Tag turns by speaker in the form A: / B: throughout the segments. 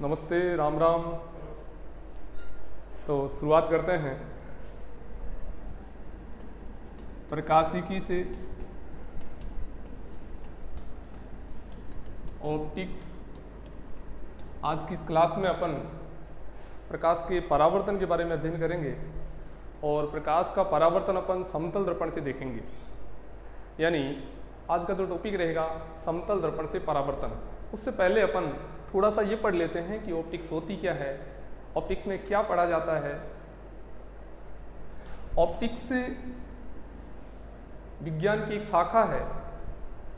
A: नमस्ते, राम राम। तो शुरुआत करते हैं प्रकाशिकी से। ऑप्टिक्स। आज की इस क्लास में अपन प्रकाश के परावर्तन के बारे में अध्ययन करेंगे और प्रकाश का परावर्तन अपन समतल दर्पण से देखेंगे। यानी आज का जो टॉपिक रहेगा समतल दर्पण से परावर्तन। उससे पहले अपन थोड़ा सा ये पढ़ लेते हैं कि ऑप्टिक्स होती क्या है, ऑप्टिक्स में क्या पढ़ा जाता है। ऑप्टिक्स विज्ञान की एक शाखा है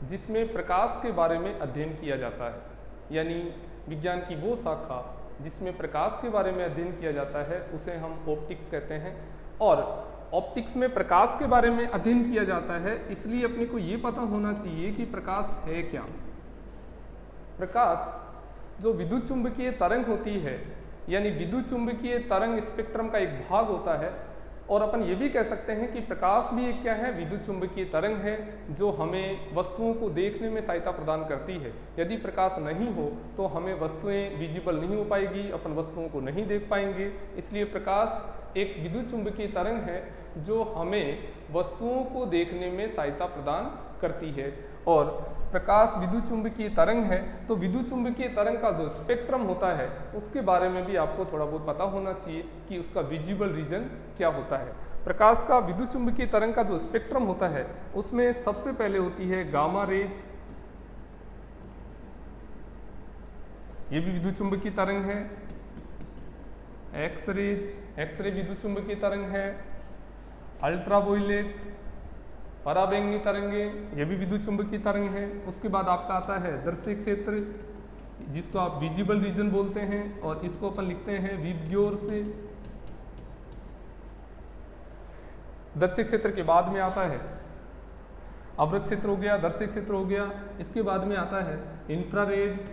A: जिसमें प्रकाश के बारे में अध्ययन किया जाता है। यानी विज्ञान की वो शाखा जिसमें प्रकाश के बारे में अध्ययन किया जाता है उसे हम ऑप्टिक्स कहते हैं। और ऑप्टिक्स में प्रकाश के बारे में अध्ययन किया जाता है, इसलिए अपने को ये पता होना चाहिए कि प्रकाश है क्या। प्रकाश जो विद्युत चुंबकीय तरंग होती है, यानी विद्युत चुंबकीय तरंग स्पेक्ट्रम का एक भाग होता है। और अपन ये भी कह सकते हैं कि प्रकाश भी एक क्या है, विद्युत चुंबकीय तरंग है जो हमें वस्तुओं को देखने में सहायता प्रदान करती है। यदि प्रकाश नहीं हो तो हमें वस्तुएं विजिबल नहीं हो पाएगी, अपन वस्तुओं को नहीं देख पाएंगे। इसलिए प्रकाश एक विद्युत चुंबकीय तरंग है जो हमें वस्तुओं को देखने में सहायता प्रदान करती है। और प्रकाश विद्युत चुंबकीय तरंग है तो विद्युत चुंबकीय तरंग का जो स्पेक्ट्रम होता है उसके बारे में भी आपको थोड़ा बहुत पता होना चाहिए कि उसका विजिबल रीजन क्या होता है। प्रकाश का विद्युत चुंबकीय तरंग का जो स्पेक्ट्रम होता है उसमें सबसे पहले होती है गामा रेज। ये भी विद्युत चुंबकीय तरंग है। एक्स रेज, एक्सरे विद्युत चुंबकीय तरंग है। अल्ट्रावायलेट, पराबैंगनी तरंगे, ये भी विद्युत चुंबकीय तरंग है। उसके बाद आपका आता है दर्शक क्षेत्र, जिसको आप विजिबल रीजन बोलते हैं और इसको अपन लिखते हैं विबग्योर से। दर्शक क्षेत्र के बाद में आता है अवरक्त क्षेत्र हो गया, दर्शक क्षेत्र हो गया। इसके बाद में आता है इंफ्रारेड।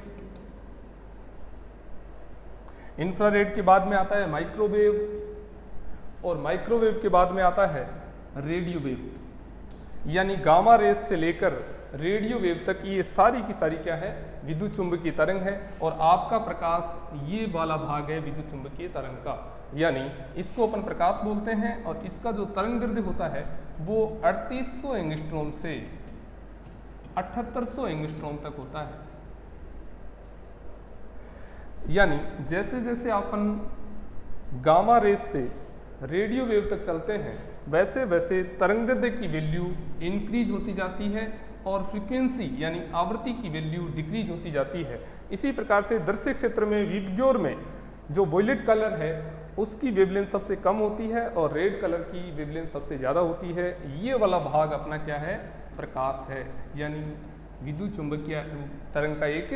A: इंफ्रारेड के बाद में आता है माइक्रोवेव और माइक्रोवेव के बाद में आता है रेडियो वेव। यानी गामा रेस से लेकर रेडियो वेव तक ये सारी की सारी क्या है, विद्युत चुंबकीय तरंग है। और आपका प्रकाश ये वाला भाग है विद्युत चुंबकीय तरंग का, यानी इसको अपन प्रकाश बोलते हैं। और इसका जो तरंग दैर्ध्य होता है वो 3800 एंगस्ट्रॉम से 7800 एंगस्ट्रॉम तक होता है। यानी जैसे जैसे अपन गामा रेस से रेडियो वेव तक चलते हैं वैसे वैसे तरंग दैर्ध्य की वैल्यू इंक्रीज होती जाती है और फ्रीक्वेंसी यानी आवृत्ति की वैल्यू डिक्रीज होती जाती है। इसी प्रकार से दर्शक क्षेत्र में विबग्योर में जो वॉयलेट कलर है उसकी वेवलेंथ सबसे कम होती है और रेड कलर की वेवलेंथ सबसे ज़्यादा होती है। ये वाला भाग अपना क्या है, प्रकाश है। यानी विद्युत चुंबकीय तरंग का एक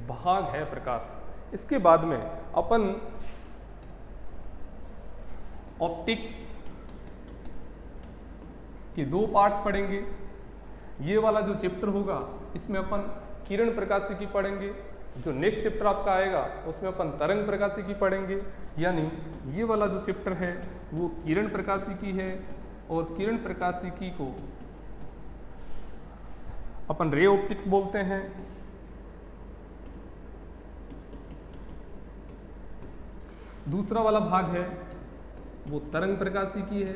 A: भाग है प्रकाश। इसके बाद में अपन ऑप्टिक्स के दो पार्ट्स पढ़ेंगे। ये वाला जो चैप्टर होगा इसमें अपन किरण प्रकाशिकी पढ़ेंगे। जो नेक्स्ट चैप्टर आपका आएगा उसमें अपन तरंग प्रकाशिकी पढ़ेंगे। यानी ये वाला जो चैप्टर है वो किरण प्रकाशिकी है और किरण प्रकाशिकी को अपन रे ऑप्टिक्स बोलते हैं। दूसरा वाला भाग है वो तरंग प्रकाशिकी है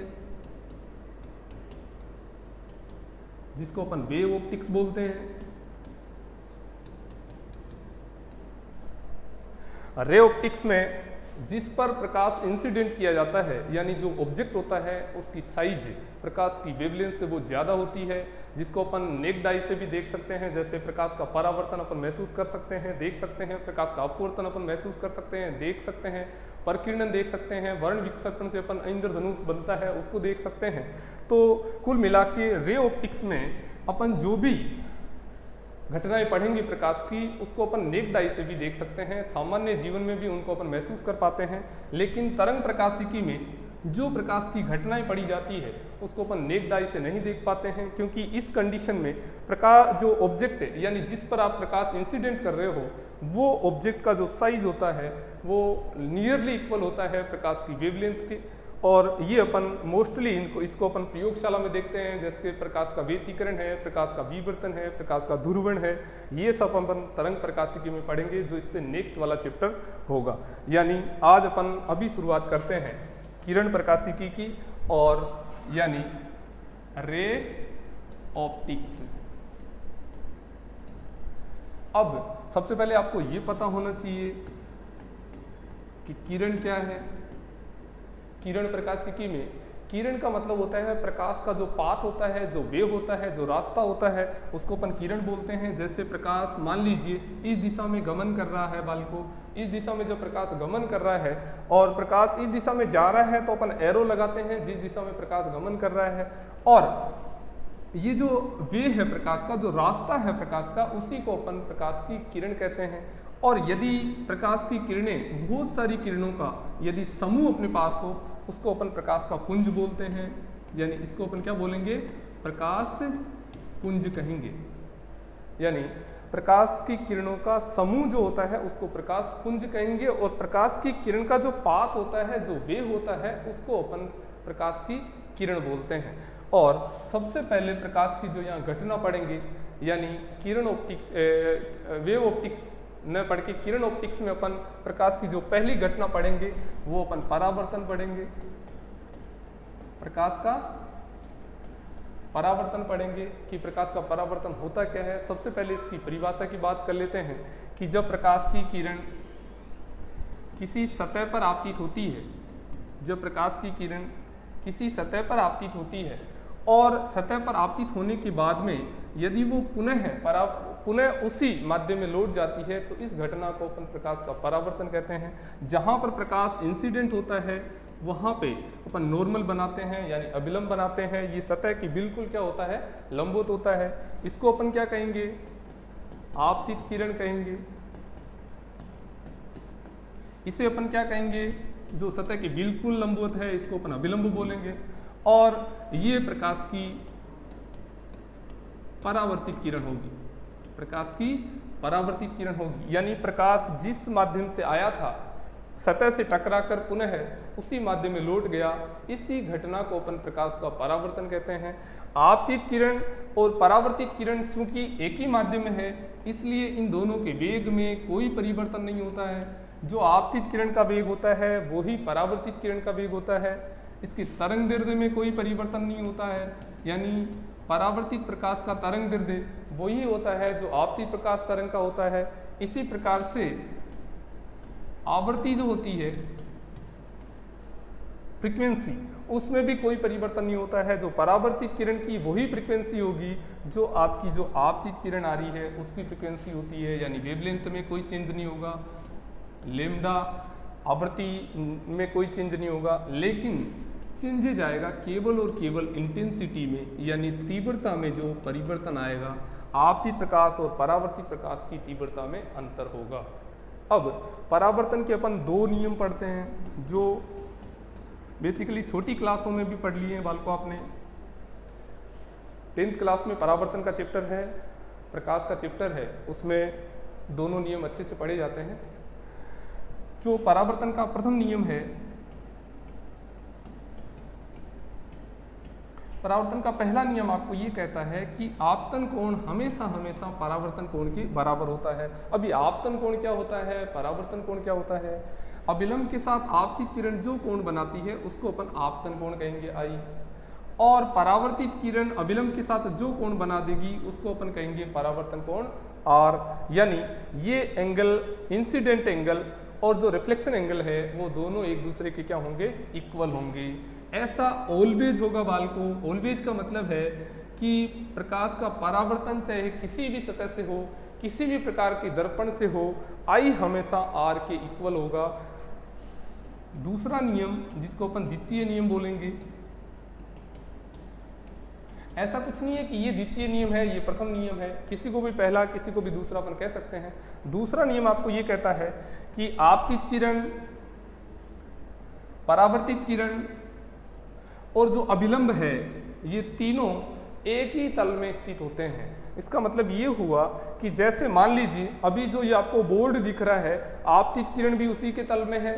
A: जिसको अपन वेव ऑप्टिक्स बोलते हैं। रे ऑप्टिक्स में जिस पर प्रकाश इंसिडेंट किया जाता है, यानी जो ऑब्जेक्ट होता है उसकी साइज प्रकाश की वेवलेंथ से वो ज़्यादा होती है, जिसको अपन नेक्ड आई से भी देख सकते हैं। जैसे प्रकाश का परावर्तन अपन महसूस कर सकते हैं, देख सकते हैं। प्रकाश का अपवर्तन अपन महसूस कर सकते हैं, देख सकते हैं। परकिरणन देख सकते हैं। वर्ण विक्षेपण से अपन इंद्रधनुष बनता है उसको देख सकते हैं। तो कुल मिला के रे ऑप्टिक्स में अपन जो भी घटनाएं पढ़ेंगे प्रकाश की उसको अपन नेक्ड आई से भी देख सकते हैं, सामान्य जीवन में भी उनको अपन महसूस कर पाते हैं। लेकिन तरंग प्रकाशिकी में जो प्रकाश की घटनाएं पढ़ी जाती है उसको अपन नेक्ड आई से नहीं देख पाते हैं, क्योंकि इस कंडीशन में प्रकाश जो ऑब्जेक्ट है यानी जिस पर आप प्रकाश इंसिडेंट कर रहे हो वो ऑब्जेक्ट का जो साइज होता है वो नियरली इक्वल होता है प्रकाश की वेवलेंथ के। और ये अपन मोस्टली इसको अपन प्रयोगशाला में देखते हैं, जैसे प्रकाश का व्यतिकरण है, प्रकाश का विवर्तन है, प्रकाश का ध्रुवण है, ये सब अपन तरंग प्रकाशिकी में पढ़ेंगे, जो इससे नेक्स्ट वाला चैप्टर होगा। यानी आज अपन अभी शुरुआत करते हैं किरण प्रकाशिकी की, और यानी रे ऑप्टिक्स। अब सबसे पहले आपको ये पता होना चाहिए कि किरण क्या है। किरण प्रकाशिकी में किरण का मतलब होता है प्रकाश का जो पाथ होता है, जो वेव होता है, जो रास्ता होता है, उसको अपन किरण बोलते हैं। जैसे प्रकाश मान लीजिए इस दिशा में गमन कर रहा है, बालकों इस दिशा में जो प्रकाश गमन कर रहा है और प्रकाश इस दिशा में जा रहा है, तो अपन एरो लगाते हैं जिस दिशा में प्रकाश गमन कर रहा है। और ये जो वे है प्रकाश का, जो रास्ता है प्रकाश का, उसी को अपन प्रकाश की किरण कहते हैं। और यदि प्रकाश की किरणें, बहुत सारी किरणों का यदि समूह अपने पास हो, उसको अपन प्रकाश का पुंज बोलते हैं। यानी इसको अपन क्या बोलेंगे, प्रकाश पुंज कहेंगे। यानी प्रकाश की किरणों का समूह जो होता है उसको प्रकाश पुंज कहेंगे। और प्रकाश की किरण का जो पाथ होता है, जो वेव होता है, उसको अपन प्रकाश की किरण बोलते हैं। और सबसे पहले प्रकाश की जो यहाँ घटना पढ़ेंगे, यानी किरण ऑप्टिक्स, वेव ऑप्टिक्स न पढ़ के किरण ऑप्टिक्स में अपन प्रकाश की जो पहली घटना पढ़ेंगे वो अपन परावर्तन पढ़ेंगे। प्रकाश का परावर्तन पढ़ेंगे कि प्रकाश का परावर्तन होता क्या है। सबसे पहले इसकी परिभाषा की बात कर लेते हैं कि जब प्रकाश की किरण किसी सतह पर आपतित होती है, जब प्रकाश की किरण किसी सतह पर आपतित होती है और सतह पर आपतित होने के बाद में यदि वो पुनः उसी माध्यम में लौट जाती है, तो इस घटना को अपन प्रकाश का परावर्तन कहते हैं। जहाँ पर प्रकाश इंसिडेंट होता है वहाँ पे अपन नॉर्मल बनाते हैं, यानी अभिलंब बनाते हैं। ये सतह की बिल्कुल क्या होता है, लंबवत होता है। इसको अपन क्या कहेंगे, आपतित किरण कहेंगे। इसे अपन क्या कहेंगे, जो सतह की बिल्कुल लंबवत है, इसको अपन अभिलंब बोलेंगे। और ये प्रकाश की परावर्तित किरण होगी, प्रकाश की परावर्तित किरण होगी। यानी प्रकाश जिस माध्यम से आया था, सतह से टकराकर पुनः उसी माध्यम में लौट गया, इसी घटना को अपन प्रकाश का परावर्तन कहते हैं। आपतित किरण और परावर्तित किरण चूंकि एक ही माध्यम में है, इसलिए इन दोनों के वेग में कोई परिवर्तन नहीं होता है। जो आपतित किरण का वेग होता है वो ही परावर्तित किरण का वेग होता है। इसकी तरंग दैर्ध्य में कोई परिवर्तन नहीं होता है। यानी परावर्तित प्रकाश का तरंग दैर्ध्य वही होता है जो आपतित प्रकाश तरंग का होता है। इसी प्रकार से आवृत्ति जो होती है, फ्रीक्वेंसी, उसमें भी कोई परिवर्तन नहीं होता है। जो परावर्तित किरण की वही फ्रीक्वेंसी होगी जो आपकी जो आपतित किरण आ रही है उसकी फ्रीक्वेंसी होती है। यानी वेवलेंथ में कोई चेंज नहीं होगा, लेम्डा आवृत्ति में कोई चेंज नहीं होगा, लेकिन चेंज जाएगा केवल और केवल इंटेंसिटी में, यानी तीव्रता में जो परिवर्तन आएगा। आपतित प्रकाश और परावर्तित प्रकाश की तीव्रता में अंतर होगा। अब परावर्तन के अपन दो नियम पढ़ते हैं, जो बेसिकली छोटी क्लासों में भी पढ़ लिए हैं बालकों आपने। 10th क्लास में परावर्तन का चैप्टर है, प्रकाश का चैप्टर है, उसमें दोनों नियम अच्छे से पढ़े जाते हैं। जो परावर्तन का प्रथम नियम है, परावर्तन का पहला नियम आपको ये कहता है कि आपतन कोण हमेशा हमेशा परावर्तन कोण के बराबर होता है। अभी आपतन कोण क्या होता है, परावर्तन कोण क्या होता है। अभिलंब के साथ आपतित किरण जो कोण बनाती है उसको अपन आपतन कोण कहेंगे, आई। और परावर्तित किरण अभिलंब के साथ जो कोण बना देगी उसको अपन कहेंगे परावर्तन कोण, आर। यानी ये एंगल, इंसिडेंट एंगल और जो रिफ्लेक्शन एंगल है, वो दोनों एक दूसरे के क्या होंगे, इक्वल होंगे। ऐसा ऑलवेज होगा बालकों। ऑलवेज का मतलब है कि प्रकाश का परावर्तन चाहे किसी भी सतह से हो, किसी भी प्रकार के दर्पण से हो, आई हमेशा आर के इक्वल होगा। दूसरा नियम जिसको अपन द्वितीय नियम बोलेंगे, ऐसा कुछ नहीं है कि ये द्वितीय नियम है, ये प्रथम नियम है, किसी को भी पहला किसी को भी दूसरा अपन कह सकते हैं। दूसरा नियम आपको ये कहता है कि आपतित किरण, परावर्तित किरण और जो अभिलंब है, ये तीनों एक ही तल में स्थित होते हैं। इसका मतलब ये हुआ कि जैसे मान लीजिए अभी जो ये आपको बोर्ड दिख रहा है, आपतित किरण भी उसी के तल में है,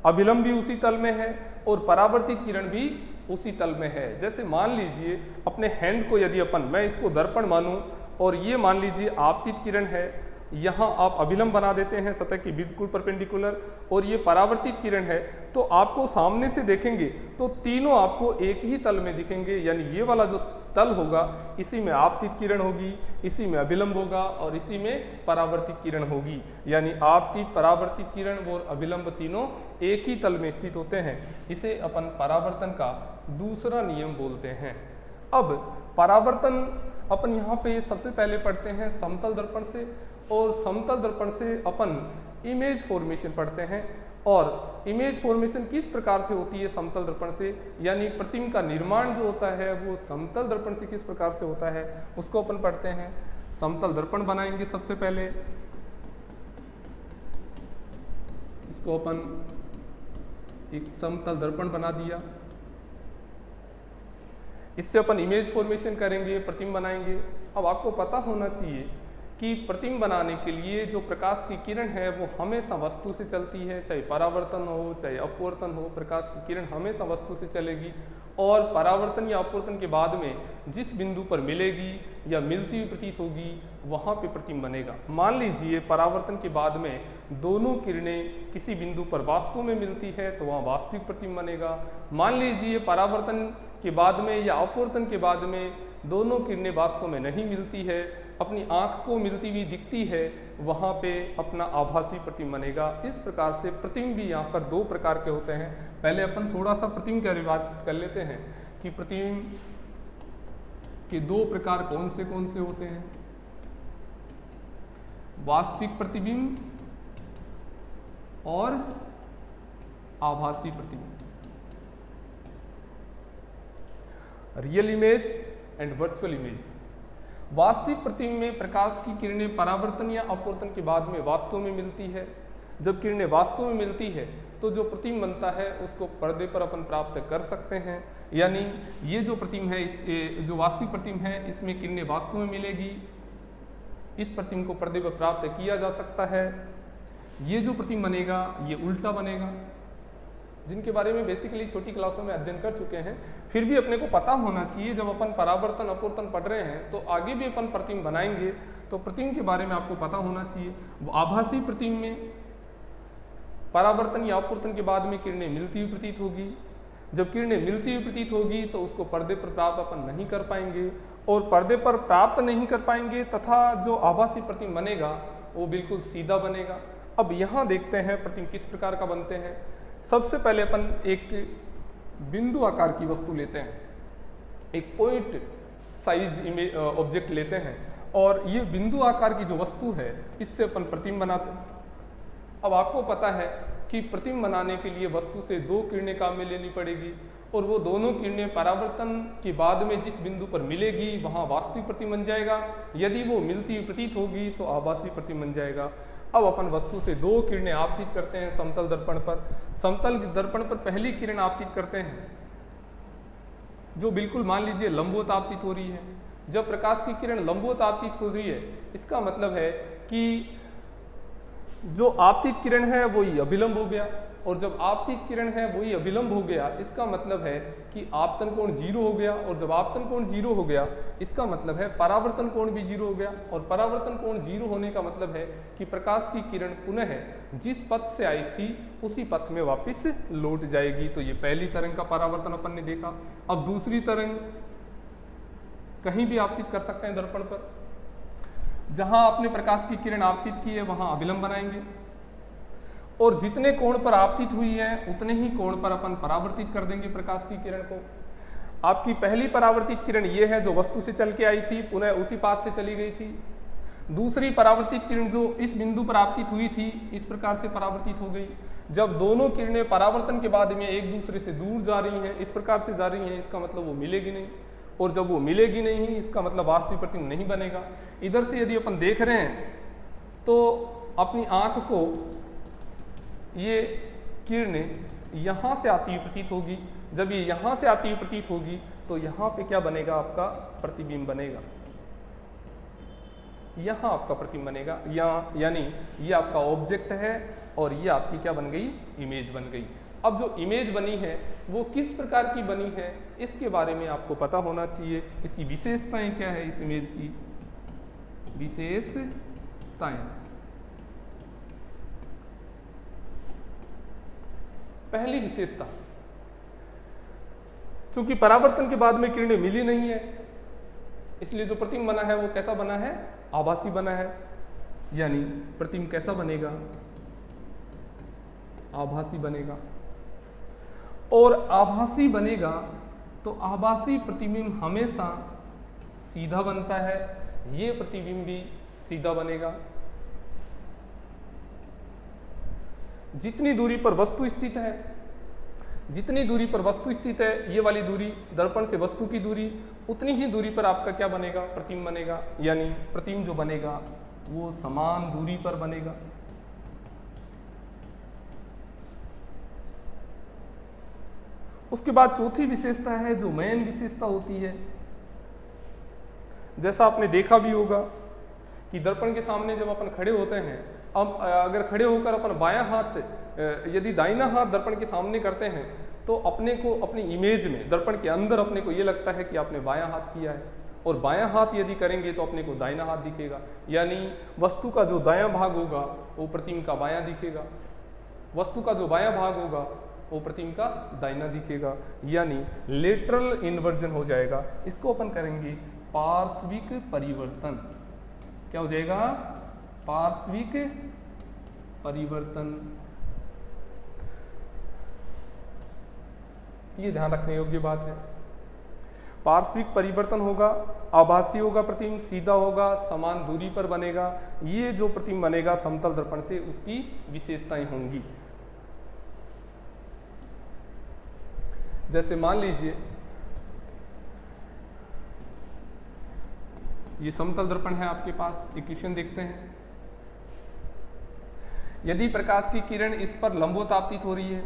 A: अभिलंब भी उसी तल में है और परावर्तित किरण भी उसी तल में है। जैसे मान लीजिए अपने हैंड को यदि मैं इसको दर्पण मानूं और ये मान लीजिए आपतित किरण है, यहाँ आप अभिलंब बना देते हैं सतह की बिल्कुल परपेंडिकुलर, और ये परावर्तित किरण है, तो आपको सामने से देखेंगे तो तीनों आपको एक ही तल में दिखेंगे। यानी ये वाला जो तल होगा इसी में आपतित किरण होगी, इसी में अभिलंब होगा और इसी में परावर्तित किरण होगी। यानी आपतित, परावर्तित किरण और अभिलंब तीनों एक ही तल में स्थित होते हैं। इसे अपन परावर्तन का दूसरा नियम बोलते हैं। अब परावर्तन अपन यहाँ पे सबसे पहले पढ़ते हैं समतल दर्पण से, और समतल दर्पण से अपन इमेज फॉर्मेशन पढ़ते हैं। और इमेज फॉर्मेशन किस प्रकार से होती है समतल दर्पण से, यानी प्रतिबिंब का निर्माण जो होता है वो समतल दर्पण से किस प्रकार से होता है उसको अपन पढ़ते हैं। समतल दर्पण बनाएंगे सबसे पहले, इसको अपन एक समतल दर्पण बना दिया, इससे अपन इमेज फॉर्मेशन करेंगे, प्रतिबिंब बनाएंगे। अब आपको पता होना चाहिए कि प्रतिबिंब बनाने के लिए जो प्रकाश की किरण है वो हमेशा वस्तु से चलती है, चाहे परावर्तन हो चाहे अपवर्तन हो, प्रकाश की किरण हमेशा वस्तु से चलेगी और परावर्तन या अपवर्तन के बाद में जिस बिंदु पर मिलेगी या मिलती हुई प्रतीत होगी वहाँ पे प्रतिबिंब बनेगा। मान लीजिए परावर्तन के बाद में दोनों किरणें किसी बिंदु पर वास्तव में मिलती है तो वहाँ वास्तविक प्रतिबिंब बनेगा। मान लीजिए परावर्तन के बाद में या अपवर्तन के बाद में दोनों किरणें वास्तव में नहीं मिलती है, अपनी आंख को मिलती हुई दिखती है, वहाँ पे अपना आभासी प्रतिबिंब बनेगा। इस प्रकार से प्रतिबिंब भी यहाँ पर दो प्रकार के होते हैं। पहले अपन थोड़ा सा प्रतिबिंब का रिवाज कर लेते हैं कि प्रतिबिंब के दो प्रकार कौन से होते हैं। वास्तविक प्रतिबिंब और आभासी प्रतिबिंब, real image and virtual image. वास्तविक प्रतिबिंब में प्रकाश की किरणें परावर्तन या अपवर्तन के बाद में वास्तव में मिलती है। जब किरणें वास्तव में मिलती है तो जो प्रतिबिंब बनता है उसको पर्दे पर अपन प्राप्त कर सकते हैं। यानी ये जो प्रतिबिंब है, जो वास्तविक प्रतिबिंब है, इसमें किरणें वास्तव में मिलेगी, इस प्रतिबिंब को पर्दे पर प्राप्त किया जा सकता है। ये जो प्रतिबिंब बनेगा ये उल्टा बनेगा, जिनके बारे में बेसिकली छोटी क्लासों में अध्ययन कर चुके हैं, फिर भी अपने को पता होना चाहिए। जब अपन परावर्तन अपवर्तन पढ़ रहे हैं तो आगे भी अपन प्रतिबिंब बनाएंगे तो प्रतिबिंब के बारे में आपको पता होना चाहिए। आभासी प्रतिबिंब में परावर्तन या अपवर्तन के बाद में किरणें मिलती हुई प्रतीत होगी। जब किरणें मिलती हुई प्रतीत होगी तो उसको पर्दे पर प्राप्त अपन नहीं कर पाएंगे, और पर्दे पर प्राप्त नहीं कर पाएंगे तथा जो आभासी प्रतिबिंब बनेगा वो बिल्कुल सीधा बनेगा। अब यहाँ देखते हैं प्रतिबिंब किस प्रकार का बनते हैं। सबसे पहले अपन एक बिंदु आकार की वस्तु लेते हैं, एक पॉइंट साइज ऑब्जेक्ट लेते हैं, और ये बिंदु आकार की जो वस्तु है इससे अपन प्रतिबिंब बनाते हैं। अब आपको पता है कि प्रतिबिंब बनाने के लिए वस्तु से दो किरणें काम में लेनी पड़ेगी, और वो दोनों किरणें परावर्तन के बाद में जिस बिंदु पर मिलेगी वहाँ वास्तविक प्रतिबिंब बन जाएगा। यदि वो मिलती हुई प्रतीत होगी तो आभासी प्रतिबिंब बन जाएगा। अब अपन वस्तु से दो किरणें आपतित करते हैं समतल दर्पण पर। समतल दर्पण पर पहली किरण आपतित करते हैं जो बिल्कुल मान लीजिए लंबवत आपतित हो रही है। जब प्रकाश की किरण लंबवत आपतित हो रही है इसका मतलब है कि जो आपतित किरण है वही अभिलंब हो गया, और जब आपतित किरण है वही अभिलंब हो गया इसका मतलब है कि आपतन कोण 0 हो गया, और जब आपतन कोण 0 हो गया इसका मतलब है परावर्तन कोण भी 0 हो गया, और परावर्तन कोण 0 होने का मतलब है कि प्रकाश की किरण पुनः जिस पथ से आई थी उसी पथ में वापस लौट जाएगी। तो ये पहली तरंग का परावर्तन अपन ने देखा। अब दूसरी तरंग कहीं भी आपतित कर सकते हैं दर्पण पर। जहां आपने प्रकाश की किरण आपतित की है वहां अभिलंब बनाएंगे, और जितने कोण पर आपतित हुई है उतने ही कोण पर अपन परावर्तित कर देंगे प्रकाश की किरण को। आपकी पहली परावर्तित किरण ये है जो वस्तु से चल के आई थी, पुनः उसी पाथ से चली गई थी। दूसरी परावर्तित किरण जो इस बिंदु पर आपतित हुई थी इस प्रकार से परावर्तित हो गई। जब दोनों किरणें परावर्तन के बाद में एक दूसरे से दूर जा रही हैं, इस प्रकार से जा रही हैं, इसका मतलब वो मिलेगी नहीं, और जब वो मिलेगी नहीं इसका मतलब वास्तविक प्रतिबिंब नहीं बनेगा। इधर से यदि अपन देख रहे हैं तो अपनी आंख को ये किरणें यहाँ से आती हुई प्रतीत होगी। जब ये यहाँ से आती हुई प्रतीत होगी तो यहाँ पे क्या बनेगा, आपका प्रतिबिंब बनेगा। यहाँ आपका प्रतिबिंब बनेगा, यहाँ यानी ये आपका ऑब्जेक्ट है और ये आपकी क्या बन गई, इमेज बन गई। अब जो इमेज बनी है वो किस प्रकार की बनी है इसके बारे में आपको पता होना चाहिए। इसकी विशेषताएं क्या है, इस इमेज की विशेषताएं। पहली विशेषता, चूंकि परावर्तन के बाद में किरणें मिली नहीं है इसलिए जो प्रतिबिंब बना है वो कैसा बना है, आभासी बना है। यानी प्रतिबिंब कैसा बनेगा, आभासी बनेगा। और आभासी बनेगा तो आभासी प्रतिबिंब हमेशा सीधा बनता है, ये प्रतिबिंब भी सीधा बनेगा। जितनी दूरी पर वस्तु स्थित है, जितनी दूरी पर वस्तु स्थित है, ये वाली दूरी दर्पण से वस्तु की दूरी, उतनी ही दूरी पर आपका क्या बनेगा, प्रतिबिंब बनेगा। यानी प्रतिबिंब जो बनेगा वो समान दूरी पर बनेगा। उसके बाद चौथी विशेषता है जो मेन विशेषता होती है, जैसा आपने देखा भी होगा कि दर्पण के सामने जब अपन खड़े होते हैं, अब अगर खड़े होकर अपन बायां हाथ यदि दाहिना हाथ दर्पण के सामने करते हैं तो अपने को अपनी इमेज में दर्पण के अंदर अपने को ये लगता है कि आपने बायां हाथ किया है, और बायां हाथ यदि करेंगे तो अपने को दाहिना हाथ दिखेगा। यानी वस्तु का जो दायां भाग होगा वो प्रतिबिंब का बायां दिखेगा, वस्तु का जो बायां भाग होगा वो प्रतिबिंब का दाहिना दिखेगा। यानी लेटरल इन्वर्जन हो जाएगा। इसको अपन करेंगे पार्श्विक परिवर्तन। क्या हो जाएगा, पार्श्विक परिवर्तन। ये ध्यान रखने योग्य बात है। पार्श्विक परिवर्तन होगा, आभासी होगा, प्रतिबिंब सीधा होगा, समान दूरी पर बनेगा। ये जो प्रतिबिंब बनेगा समतल दर्पण से उसकी विशेषताएं होंगी। जैसे मान लीजिए ये समतल दर्पण है आपके पास, इक्वेशन देखते हैं। यदि प्रकाश की किरण इस पर लंबवत आपतित हो रही है,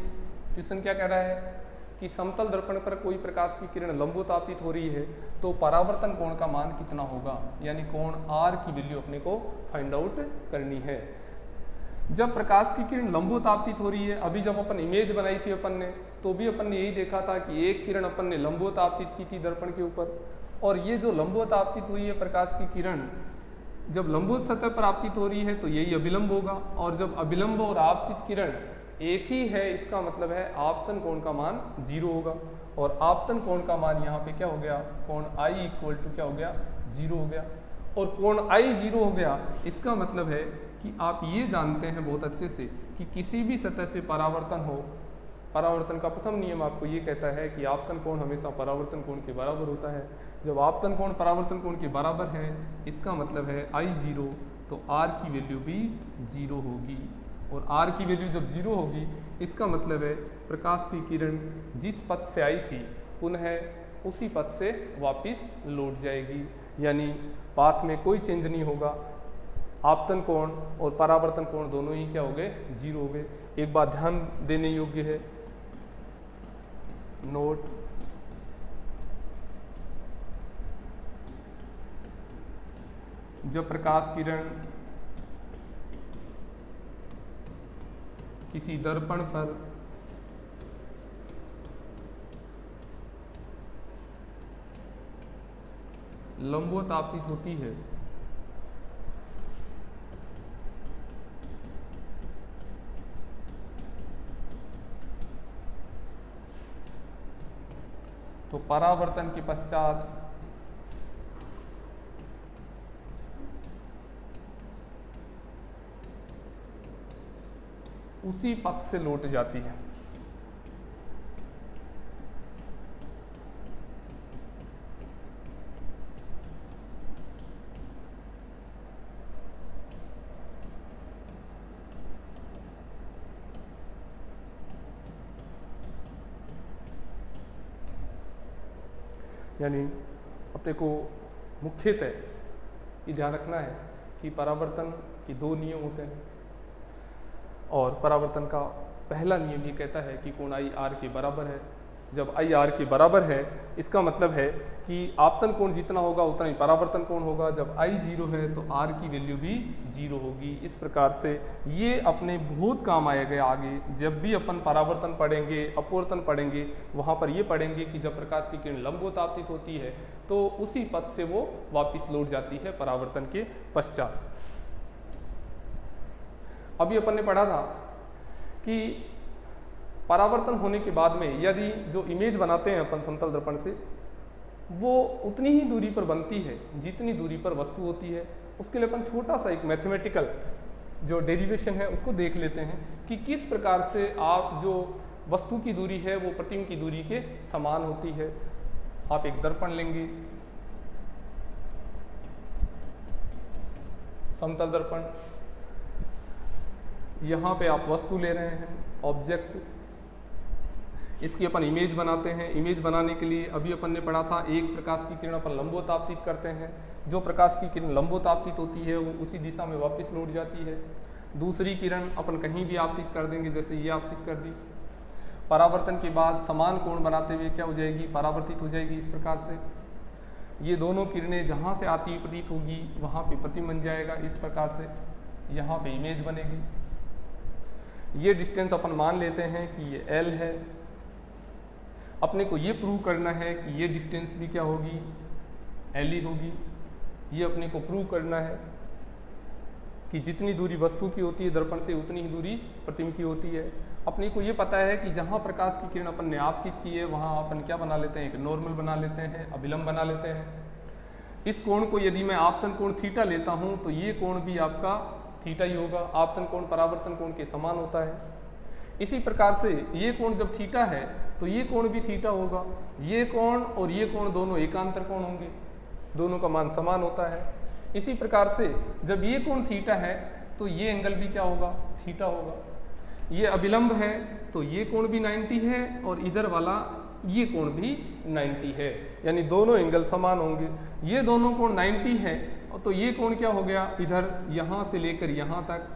A: क्वेश्चन क्या कह रहा है कि समतल दर्पण पर कोई प्रकाश की किरण लंबवत आपतित हो रही है तो परावर्तन कोण का मान कितना होगा, यानी कोण R की वैल्यू अपने को फाइंड आउट करनी है। जब प्रकाश की किरण लंबवत आपतित हो रही है, अभी जब अपन इमेज बनाई थी अपन ने, तो भी अपन ने यही देखा था कि एक किरण अपन ने लंबवत आपतित की थी दर्पण के ऊपर, और ये जो लंबवत आपतित हुई है प्रकाश की किरण, जब लंबवत सतह पर आपतित हो रही है तो यही अभिलंब होगा, और जब अभिलंब और आपतित किरण एक ही है इसका मतलब है आपतन कोण का मान 0 होगा। और आपतन कोण का मान यहाँ पे क्या हो गया, कोण I इक्वल टू क्या हो गया, 0 हो गया। और कोण I 0 हो गया, इसका मतलब है कि आप ये जानते हैं बहुत अच्छे से कि किसी भी सतह से परावर्तन हो, परावर्तन का प्रथम नियम आपको ये कहता है कि आपतन कोण हमेशा परावर्तन कोण के बराबर होता है। जब आपतन कोण परावर्तन कोण के बराबर है इसका मतलब है I 0, तो R की वैल्यू भी 0 होगी। और R की वैल्यू जब 0 होगी इसका मतलब है प्रकाश की किरण जिस पथ से आई थी पुनः उसी पथ से वापस लौट जाएगी, यानी पाथ में कोई चेंज नहीं होगा। आपतन कोण और परावर्तन कोण दोनों ही क्या हो गए, 0 हो गए। एक बात ध्यान देने योग्य है, नोट, जब प्रकाश किरण किसी दर्पण पर लंबवत आपतित होती है तो परावर्तन के पश्चात उसी पथ से लौट जाती है। यानी अपने को मुख्यतः ये ध्यान रखना है कि परावर्तन के 2 नियम होते हैं, और परावर्तन का पहला नियम ये कहता है कि कोण I R के बराबर है, जब आई आर के बराबर है इसका मतलब है कि आपतन कोण जितना होगा उतना ही परावर्तन कोण होगा। जब आई 0 है तो आर की वैल्यू भी 0 होगी। इस प्रकार से ये अपने बहुत काम आएगा आगे, जब भी अपन परावर्तन पढ़ेंगे, अपवर्तन पढ़ेंगे, वहाँ पर ये पढ़ेंगे कि जब प्रकाश की किरण लंबवत आपतित होती है तो उसी पथ से वो वापस लौट जाती है परावर्तन के पश्चात। अभी अपन ने पढ़ा था कि परावर्तन होने के बाद में यदि जो इमेज बनाते हैं अपन समतल दर्पण से, वो उतनी ही दूरी पर बनती है जितनी दूरी पर वस्तु होती है। उसके लिए अपन छोटा सा एक मैथमेटिकल जो डेरिवेशन है उसको देख लेते हैं कि किस प्रकार से आप जो वस्तु की दूरी है वो प्रतिबिंब की दूरी के समान होती है। आप एक दर्पण लेंगे, समतल दर्पण, यहाँ पे आप वस्तु ले रहे हैं, ऑब्जेक्ट, इसकी अपन इमेज बनाते हैं। इमेज बनाने के लिए अभी अपन ने पढ़ा था एक प्रकाश की किरण अपन लंबवत आपतित करते हैं, जो प्रकाश की किरण लंबवत आपतित होती है वो उसी दिशा में वापस लौट जाती है। दूसरी किरण अपन कहीं भी आपतित कर देंगे, जैसे ये आपतित कर दी, परावर्तन के बाद समान कोण बनाते हुए क्या हो जाएगी, परावर्तित हो जाएगी। इस प्रकार से ये दोनों किरणें जहाँ से आती हुई प्रतीत होगी वहाँ पे प्रतिबिंब बन जाएगा। इस प्रकार से यहाँ पे इमेज बनेगी। ये डिस्टेंस अपन मान लेते हैं कि ये L है। अपने को ये प्रूव करना है कि ये डिस्टेंस भी क्या होगी, L ही होगी। ये अपने को प्रूव करना है कि जितनी दूरी वस्तु की होती है दर्पण से उतनी ही दूरी प्रतिबिंब की होती है। अपने को ये पता है कि जहाँ प्रकाश की किरण अपन ने आपतित की है वहाँ अपन क्या बना लेते हैं, एक नॉर्मल बना लेते हैं, अभिलंब बना लेते हैं। इस कोण को यदि मैं आपतन कोण थीटा लेता हूँ तो ये कोण भी आपका थीटा ही होगा। आपतन कोण परावर्तन कोण के समान होता है। इसी प्रकार से ये कोण जब थीटा है तो ये कोण भी थीटा होगा। ये कोण और ये कोण दोनों एकांतर कोण होंगे, दोनों का मान समान होता है। इसी प्रकार से जब ये कोण थीटा है तो ये एंगल भी क्या होगा, थीटा होगा। ये अभिलंब है तो ये कोण भी 90 है और इधर वाला ये कोण भी 90 है, यानी दोनों एंगल समान होंगे। ये दोनों कोण 90 है तो ये कोण क्या हो गया, इधर यहाँ से लेकर यहाँ तक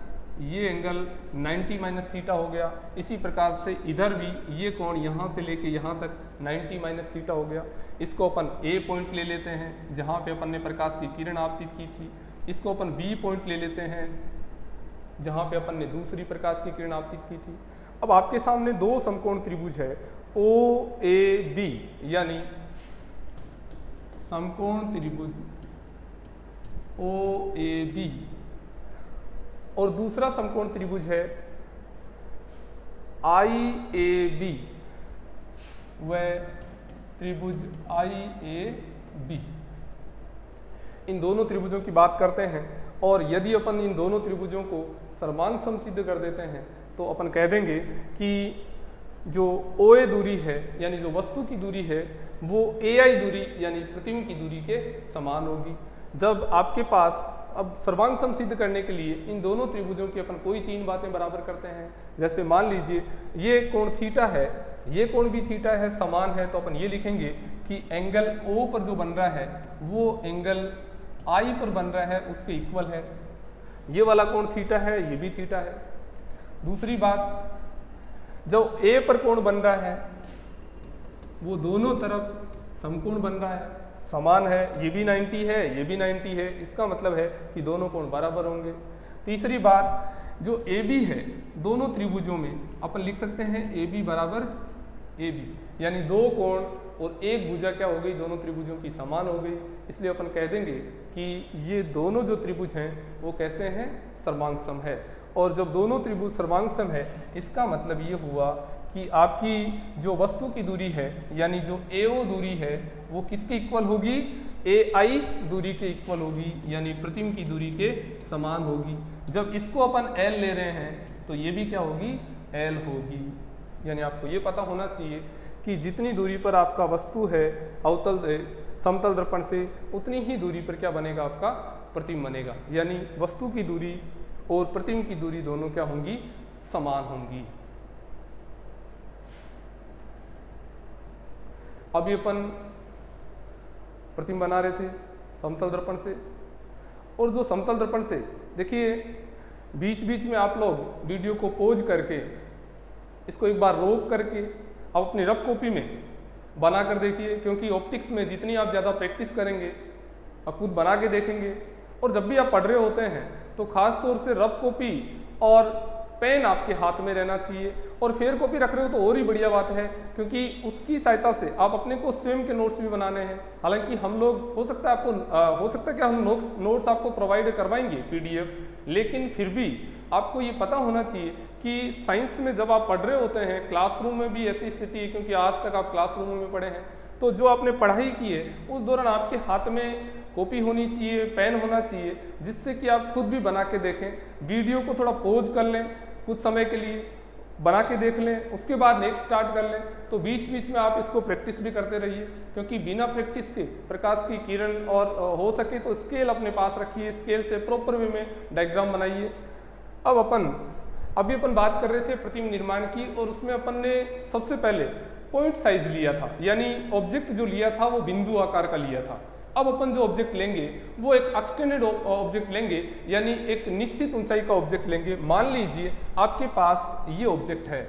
A: ये एंगल 90 माइनस थीटा हो गया। इसी प्रकार से इधर भी ये कोण यहाँ से लेकर यहाँ तक 90 माइनस थीटा हो गया। इसको अपन A पॉइंट ले लेते हैं जहाँ पे अपन ने प्रकाश की किरण आपतित की थी। इसको अपन B पॉइंट ले लेते हैं जहाँ पे अपन ने दूसरी प्रकाश की किरण आपतित की थी। अब आपके सामने दो समकोण त्रिभुज है OAB, यानी समकोण त्रिभुज OAB, और दूसरा समकोण त्रिभुज है IAB, वह त्रिभुज IAB। इन दोनों त्रिभुजों की बात करते हैं और यदि अपन इन दोनों त्रिभुजों को सर्वांग सम सिद्ध कर देते हैं तो अपन कह देंगे कि जो OA दूरी है यानी जो वस्तु की दूरी है वो AI दूरी यानी प्रतिबिंब की दूरी के समान होगी। जब आपके पास अब सर्वांग सम सिद्ध करने के लिए इन दोनों त्रिभुजों की अपन कोई तीन बातें बराबर करते हैं। जैसे मान लीजिए ये कोण थीटा है, ये कोण भी थीटा है, समान है, तो अपन ये लिखेंगे कि एंगल O पर जो बन रहा है वो एंगल I पर बन रहा है उसके इक्वल है। ये वाला कोण थीटा है, ये भी थीटा है। दूसरी बात, जो A पर कोण बन रहा है वो दोनों तरफ समकोण बन रहा है, समान है, ये भी 90 है, ये भी 90 है। इसका मतलब है कि दोनों कोण बराबर होंगे। तीसरी बात, जो AB है दोनों त्रिभुजों में अपन लिख सकते हैं AB बराबर AB, यानी दो कोण और एक भुजा क्या हो गई, दोनों त्रिभुजों की समान हो गई। इसलिए अपन कह देंगे कि ये दोनों जो त्रिभुज हैं वो कैसे हैं, सर्वांग सम है। और जब दोनों त्रिभुज सर्वांग सम है इसका मतलब ये हुआ कि आपकी जो वस्तु की दूरी है यानी जो AO दूरी है वो किसके इक्वल होगी, AI दूरी के इक्वल होगी, यानी प्रतिबिंब की दूरी के समान होगी। जब इसको अपन L ले रहे हैं तो ये भी क्या होगी, L होगी। यानी आपको ये पता होना चाहिए कि जितनी दूरी पर आपका वस्तु है समतल दर्पण से उतनी ही दूरी पर क्या बनेगा, आपका प्रतिबिंब बनेगा। यानी वस्तु की दूरी और प्रतिबिंब की दूरी दोनों क्या होंगी, समान होंगी। अभी अपन प्रतिबिंब बना रहे थे समतल दर्पण से, और जो समतल दर्पण से देखिए बीच बीच में आप लोग वीडियो को पॉज करके इसको एक बार रोक करके अब अपनी रफ कॉपी में बना कर देखिए, क्योंकि ऑप्टिक्स में जितनी आप ज़्यादा प्रैक्टिस करेंगे, आप खुद बना के देखेंगे, और जब भी आप पढ़ रहे होते हैं तो खास तौर से रफ कॉपी और पेन आपके हाथ में रहना चाहिए, और फेयर कॉपी रख रहे हो तो और ही बढ़िया बात है, क्योंकि उसकी सहायता से आप अपने को स्वयं के नोट्स भी बनाने हैं। हालांकि हम लोग हो सकता है आपको हो सकता है कि हम नोट्स आपको प्रोवाइड करवाएंगे PDF, लेकिन फिर भी आपको ये पता होना चाहिए कि साइंस में जब आप पढ़ रहे होते हैं, क्लासरूम में भी ऐसी स्थिति है, क्योंकि आज तक आप क्लासरूम में पढ़े हैं, तो जो आपने पढ़ाई की है उस दौरान आपके हाथ में कॉपी होनी चाहिए, पेन होना चाहिए, जिससे कि आप खुद भी बना के देखें। वीडियो को थोड़ा पॉज कर लें, कुछ समय के लिए बना के देख लें, उसके बाद नेक्स्ट स्टार्ट कर लें। तो बीच बीच में आप इसको प्रैक्टिस भी करते रहिए, क्योंकि बिना प्रैक्टिस के प्रकाश की किरण, और हो सके तो स्केल अपने पास रखिए, स्केल से प्रॉपर वे में डायग्राम बनाइए। अब अभी अपन बात कर रहे थे प्रतिम निर्माण की, और उसमें अपन ने सबसे पहले पॉइंट साइज लिया था, यानी ऑब्जेक्ट जो लिया था वो बिंदु आकार का लिया था। अब अपन जो ऑब्जेक्ट लेंगे वो एक एक्सटेंडेड ऑब्जेक्ट लेंगे, यानी एक निश्चित ऊंचाई का ऑब्जेक्ट लेंगे। मान लीजिए आपके पास ये ऑब्जेक्ट है,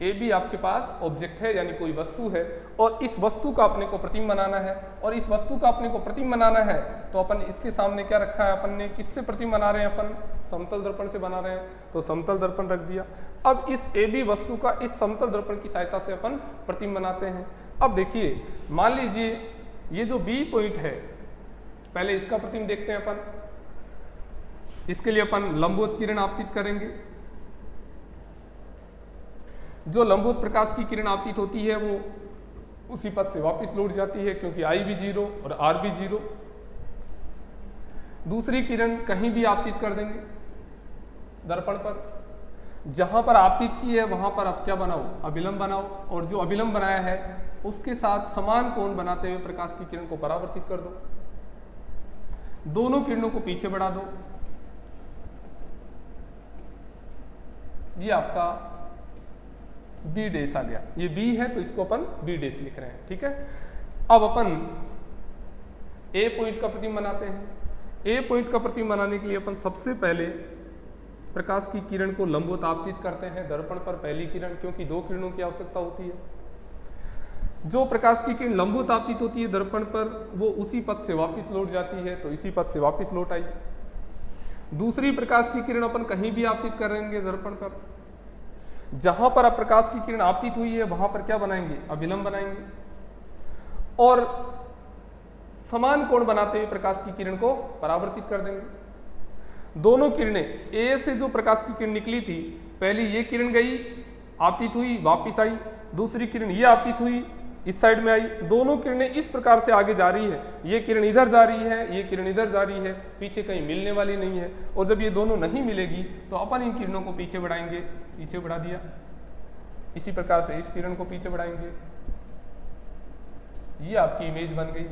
A: AB आपके पास ऑब्जेक्ट है, यानी कोई वस्तु है, और इस वस्तु का अपने को प्रतिम बनाना है, और इस वस्तु का अपने को प्रतिम बनाना है तो अपन इसके सामने क्या रखा है, अपन ने किससे प्रतिम बना रहे हैं, अपन समतल दर्पण से बना रहे हैं, तो समतल दर्पण रख दिया। अब इस AB वस्तु का इस समतल दर्पण की सहायता से अपन प्रतिम बनाते हैं। अब देखिए, मान लीजिए ये जो B पॉइंट है, पहले इसका प्रतिम देखते हैं अपन। इसके लिए अपन लंबवत किरण आपतित करेंगे। जो लंबवत प्रकाश की किरण आपतित होती है वो उसी पथ से वापस लौट जाती है, क्योंकि I भी 0 और R भी 0। दूसरी किरण कहीं भी आपतित कर देंगे दर्पण पर, जहां पर आपतित की है वहां पर आप क्या बनाओ, अभिलंब बनाओ, और जो अभिलंब बनाया है उसके साथ समान कोण बनाते हुए प्रकाश की किरण को परावर्तित कर दो। दोनों किरणों को पीछे बढ़ा दो। ये आपका B डैश आ गया, ये B है तो इसको अपन B डैश लिख रहे हैं, ठीक है। अब अपन A पॉइंट का प्रतिम बनाते हैं। A पॉइंट का प्रतिम बनाने के लिए अपन सबसे पहले प्रकाश की किरण को लंबवत आपतित करते हैं दर्पण पर, पहली किरण, क्योंकि 2 किरणों की आवश्यकता होती है। जो प्रकाश की किरण लंबवत आपतित होती है दर्पण पर, वो उसी पथ से वापस लौट जाती है, तो इसी पथ से वापस लौट आई। दूसरी प्रकाश की किरण अपन कहीं भी आपतित करेंगे दर्पण पर, जहां पर अब प्रकाश की किरण आपतित हुई है वहां पर क्या बनाएंगे, अभिलंब बनाएंगे, और समान कोण बनाते हुए प्रकाश की किरण को परावर्तित कर देंगे। दोनों किरणें, A से जो प्रकाश की किरण निकली थी, पहली ये किरण गई, आपतित हुई, वापिस आई, दूसरी किरण ये आपतित हुई, इस साइड में आई। दोनों किरणें इस प्रकार से आगे जा रही है, ये किरण इधर जा रही है, ये किरण इधर जा रही है, पीछे कहीं मिलने वाली नहीं है। और जब ये दोनों नहीं मिलेगी तो अपन इन किरणों को पीछे बढ़ाएंगे, पीछे बढ़ा दिया। इसी प्रकार से इस किरण को पीछे बढ़ाएंगे, ये आपकी इमेज बन गई।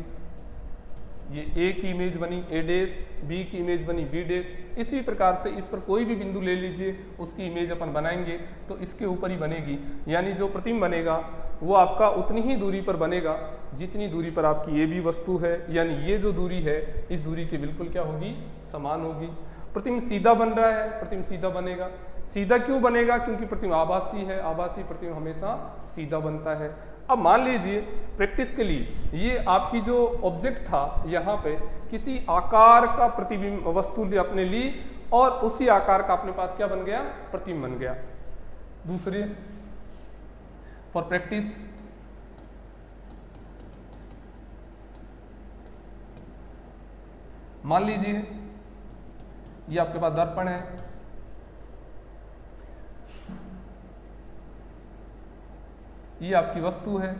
A: ये A की इमेज बनी A डैश, B की इमेज बनी B डैश। इसी प्रकार से इस पर कोई भी बिंदु ले लीजिए, उसकी इमेज अपन बनाएंगे तो इसके ऊपर ही बनेगी, यानी जो प्रतिम बनेगा वो आपका उतनी ही दूरी पर बनेगा जितनी दूरी पर आपकी AB वस्तु है, यानी ये जो दूरी है इस दूरी के बिल्कुल क्या होगी, समान होगी। प्रतिम सीधा बन रहा है, प्रतिम सीधा बनेगा। सीधा क्यों बनेगा, क्योंकि प्रतिम आभासी है, आभासी प्रतिम हमेशा सीधा बनता है। अब मान लीजिए प्रैक्टिस के लिए ये आपकी जो ऑब्जेक्ट था यहाँ पे किसी आकार का प्रतिबिंब वस्तु अपने ली, और उसी आकार का अपने पास क्या बन गया, प्रतिबिंब बन गया। दूसरे फॉर प्रैक्टिस, मान लीजिए ये आपके पास दर्पण है, ये आपकी वस्तु है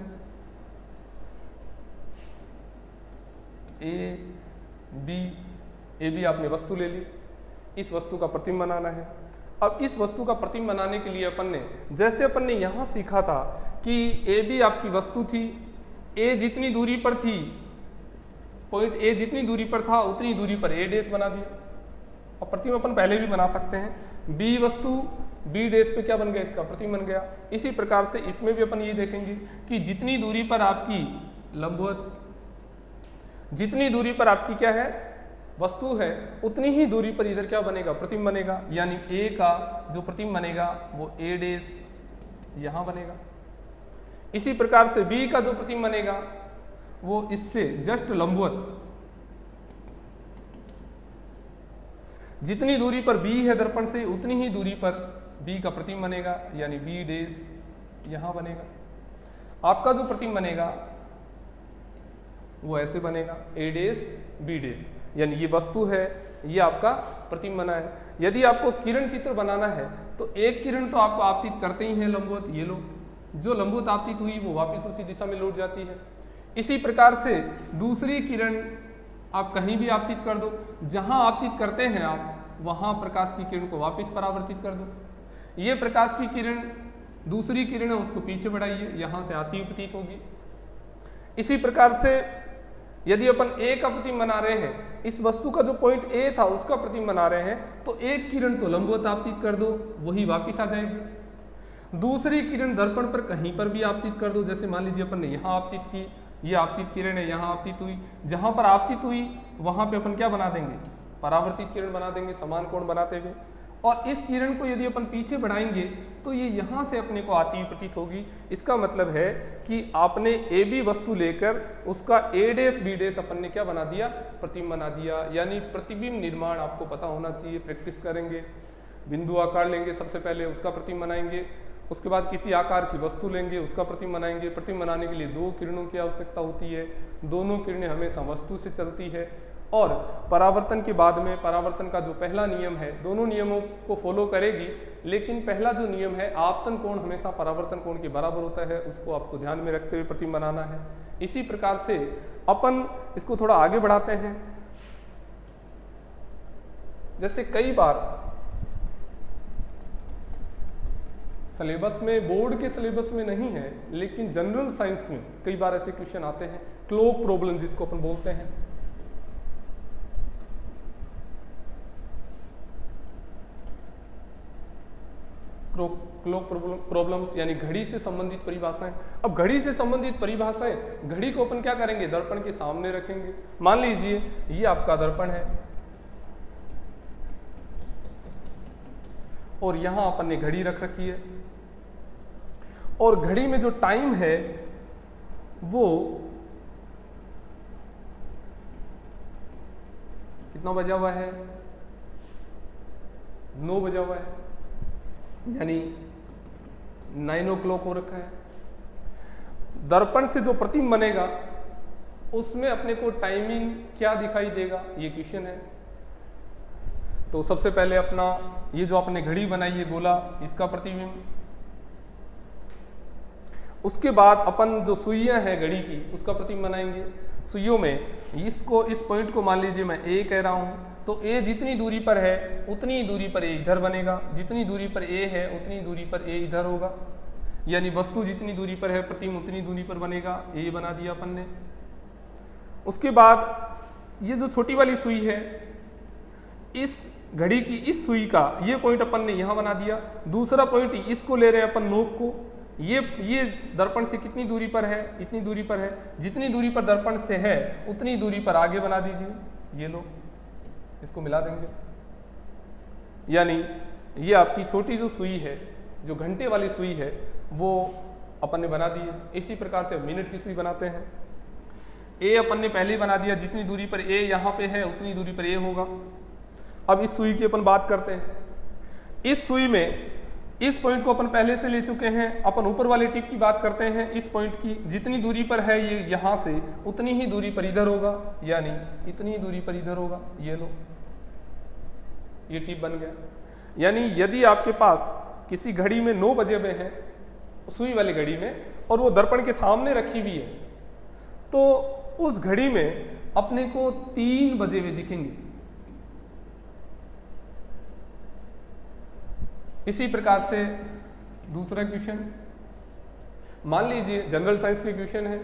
A: A B आपने वस्तु ले ली, इस वस्तु का प्रतिबिंब बनाना है। अब इस वस्तु का प्रतिबिंब बनाने के लिए अपन ने, जैसे अपन ने यहां सीखा था कि AB आपकी वस्तु थी, A जितनी दूरी पर थी, पॉइंट A जितनी दूरी पर था उतनी दूरी पर A डैश बना दिया। और प्रतिबिंब अपन पहले भी बना सकते हैं। B वस्तु B डैश पे क्या बन गया, इसका प्रतिबिंब बन गया। इसी प्रकार से इसमें भी अपन ये देखेंगे कि जितनी दूरी पर आपकी लंबवत, जितनी दूरी पर आपकी क्या है, वस्तु है, उतनी ही दूरी पर इधर क्या बनेगा, प्रतिबिंब बनेगा। यानी A का जो प्रतिबिंब बनेगा वो A डैश यहां बनेगा। इसी प्रकार से बी का जो प्रतिबिंब बनेगा वो इससे जस्ट लंबवत, जितनी दूरी पर बी है दर्पण से उतनी ही दूरी पर बी का प्रतिबिंब बनेगा, यानी बी डैश यहां बनेगा। आपका जो प्रतिबिंब बनेगा वो ऐसे बनेगा, ए डैश बी डैश, यानी ये वस्तु है, ये आपका प्रतिबिंब बना है। यदि आपको किरण चित्र बनाना है तो एक किरण तो आपको आपतित करते ही है लंबवत, ये लो, जो लंबवत आपतित हुई वो वापस उसी दिशा में लौट जाती है। इसी प्रकार से दूसरी किरण आप कहीं भी आपतित कर दो, जहां आपतित करते हैं आप वहां प्रकाश की किरण को वापस परावर्तित कर दो। ये प्रकाश की किरण दूसरी किरण है उसको पीछे बढ़ाइए, यहां से आती हुई प्रतीत होगी। इसी प्रकार से यदि अपन ए का प्रतिबिंब बना रहे हैं, इस वस्तु का जो पॉइंट ए था उसका प्रतिबिंब बना रहे हैं, तो एक किरण तो लंबवत आपतित कर दो, वही वापस आ जाएगी। दूसरी किरण दर्पण पर कहीं पर भी आपतित कर दो, जैसे मान लीजिए अपन ने यहाँ आपतित की, ये आपतित किरण है, यहाँ आपतित हुई, जहां पर आपतित हुई वहां पे अपन क्या बना देंगे, परावर्तित किरण बना देंगे समान कोण बनाते हुए। और इस किरण को यदि अपन पीछे बढ़ाएंगे तो ये यहाँ से अपने को आती हुई प्रतीत होगी। इसका मतलब है कि आपने ए बी वस्तु लेकर उसका ए डैश बी डैश अपन ने क्या बना दिया, प्रतिबिंब बना दिया। यानी प्रतिबिंब निर्माण आपको पता होना चाहिए, प्रैक्टिस करेंगे। बिंदु आकार लेंगे सबसे पहले, उसका प्रतिबिंब बनाएंगे, उसके बाद किसी आकार की वस्तु लेंगे, उसका प्रतिबिंब बनाएंगे। प्रतिबिंब बनाने के लिए दो किरणों की आवश्यकता होती है, दोनों किरणें हमेशा वस्तु से चलती है। और परावर्तन के बाद में परावर्तन का जो पहला नियम है, दोनों नियमों को फॉलो करेगी, लेकिन पहला जो नियम है आपतन कोण हमेशा परावर्तन कोण के बराबर होता है, उसको आपको ध्यान में रखते हुए प्रतिबिंब बनाना है। इसी प्रकार से अपन इसको थोड़ा आगे बढ़ाते हैं। जैसे कई बार सिलेबस में, बोर्ड के सिलेबस में नहीं है, लेकिन जनरल साइंस में कई बार ऐसे क्वेश्चन आते हैं, क्लोक प्रॉब्लम जिसको अपन बोलते हैं। क्लोक प्रॉब्लम्स यानी घड़ी से संबंधित परिभाषाएं। अब घड़ी से संबंधित परिभाषाएं, घड़ी को अपन क्या करेंगे, दर्पण के सामने रखेंगे। मान लीजिए ये आपका दर्पण है और यहां अपन ने घड़ी रख रखी है, और घड़ी में जो टाइम है वो कितना बजा हुआ है, 9 बजा हुआ है, यानी 9 o'clock हो रखा है। दर्पण से जो प्रतिबिंब बनेगा उसमें अपने को टाइमिंग क्या दिखाई देगा, ये क्वेश्चन है। तो सबसे पहले अपना ये जो आपने घड़ी बनाई है गोला, इसका प्रतिबिंब, उसके बाद अपन जो सुइयां हैं घड़ी की उसका प्रतिबिंब बनाएंगे। सुइयों में इसको, इस पॉइंट को मान लीजिए मैं ए कह रहा हूं, तो ए जितनी दूरी पर है उतनी ही दूरी पर ए इधर बनेगा, जितनी दूरी पर ए है उतनी दूरी पर ए इधर होगा, यानी वस्तु जितनी दूरी पर है प्रतिबिंब उतनी दूरी पर बनेगा। ए बना दिया अपन ने। उसके बाद ये जो छोटी वाली सुई है, इस घड़ी की इस सुई का ये पॉइंट अपन ने यहां बना दिया। दूसरा पॉइंट इसको ले रहे हैं अपन नोक को, ये दर्पण से कितनी दूरी पर है, इतनी दूरी पर है, जितनी दूरी पर दर्पण से है उतनी दूरी पर आगे बना दीजिए। ये लो, इसको मिला देंगे, यानी ये आपकी छोटी जो सुई है, जो घंटे वाली सुई है, वो अपन ने बना दी है। इसी प्रकार से मिनट की सुई बनाते हैं। ए अपन ने पहले ही बना दिया, जितनी दूरी पर ए यहाँ पे है उतनी दूरी पर ए होगा। अब इस सुई की अपन बात करते हैं। इस सुई में इस पॉइंट को अपन पहले से ले चुके हैं, अपन ऊपर वाले टिप की बात करते हैं। इस पॉइंट की जितनी दूरी पर है ये यहाँ से, उतनी ही दूरी पर इधर होगा, यानी इतनी ही दूरी पर इधर होगा। ये लो, ये टिप बन गया। यानी यदि आपके पास किसी घड़ी में 9 बजे हुए हैं, सुई वाली घड़ी में, और वो दर्पण के सामने रखी हुई है, तो उस घड़ी में अपने को 3 बजे हुए दिखेंगे। इसी प्रकार से दूसरा क्वेश्चन, मान लीजिए जनरल साइंस के क्वेश्चन है,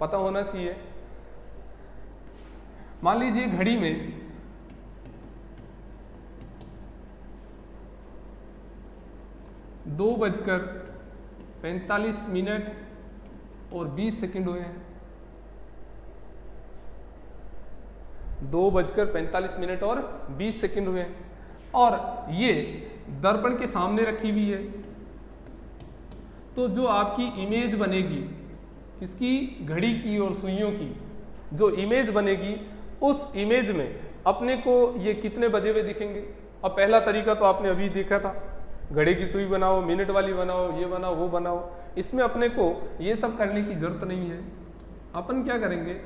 A: पता होना चाहिए। मान लीजिए घड़ी में 2:45 और 20 सेकंड हुए हैं। 2:45 और 20 सेकंड हुए हैं, और ये दर्पण के सामने रखी हुई है। तो जो आपकी इमेज बनेगी इसकी घड़ी की और सुइयों की जो इमेज बनेगी, उस इमेज में अपने को ये कितने बजे हुए दिखेंगे। अब पहला तरीका तो आपने अभी देखा था, घड़ी की सुई बनाओ, मिनट वाली बनाओ, ये बनाओ वो बनाओ। इसमें अपने को ये सब करने की जरूरत नहीं है। अपन क्या करेंगे,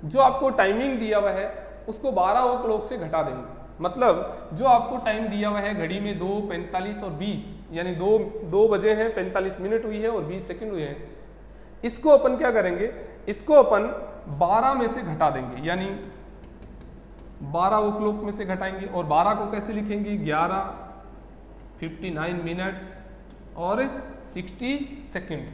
A: जो आपको टाइमिंग दिया हुआ है उसको 12 o'clock से घटा देंगे। मतलब जो आपको टाइम दिया हुआ है घड़ी में 2, 45 और 20, यानी 2 बजे हैं, 45 मिनट हुई है और 20 सेकंड हुए हैं, इसको अपन क्या करेंगे, इसको अपन 12 में से घटा देंगे, यानी 12 o'clock में से घटाएंगे। और 12 को कैसे लिखेंगे, 11, 59 मिनट्स और 60 सेकंड।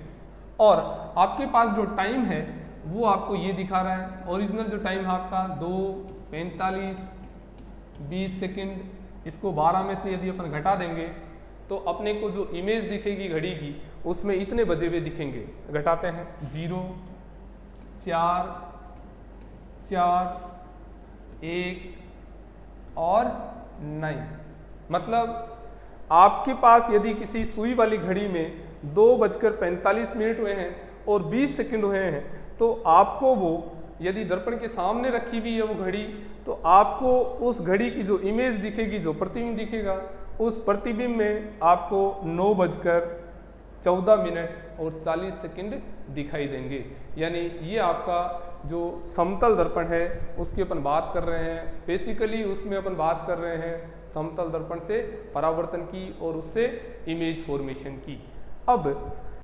A: और आपके पास जो टाइम है वो आपको ये दिखा रहा है, ओरिजिनल जो टाइम है आपका 2, 45, 20 सेकंड। इसको 12 में से यदि अपन घटा देंगे तो अपने को जो इमेज दिखेगी घड़ी की उसमें इतने बजे हुए दिखेंगे। घटाते हैं, 0, 4, 4, 1 और 9। मतलब आपके पास यदि किसी सुई वाली घड़ी में 2:45 हुए हैं और 20 सेकंड हुए हैं, तो आपको वो यदि दर्पण के सामने रखी हुई है वो घड़ी, तो आपको उस घड़ी की जो इमेज दिखेगी, जो प्रतिबिंब दिखेगा, उस प्रतिबिंब में आपको 9:14 और 40 सेकंड दिखाई देंगे। यानी ये आपका जो समतल दर्पण है उसकी अपन बात कर रहे हैं। बेसिकली उसमें अपन बात कर रहे हैं समतल दर्पण से परावर्तन की और उससे इमेज फॉर्मेशन की। अब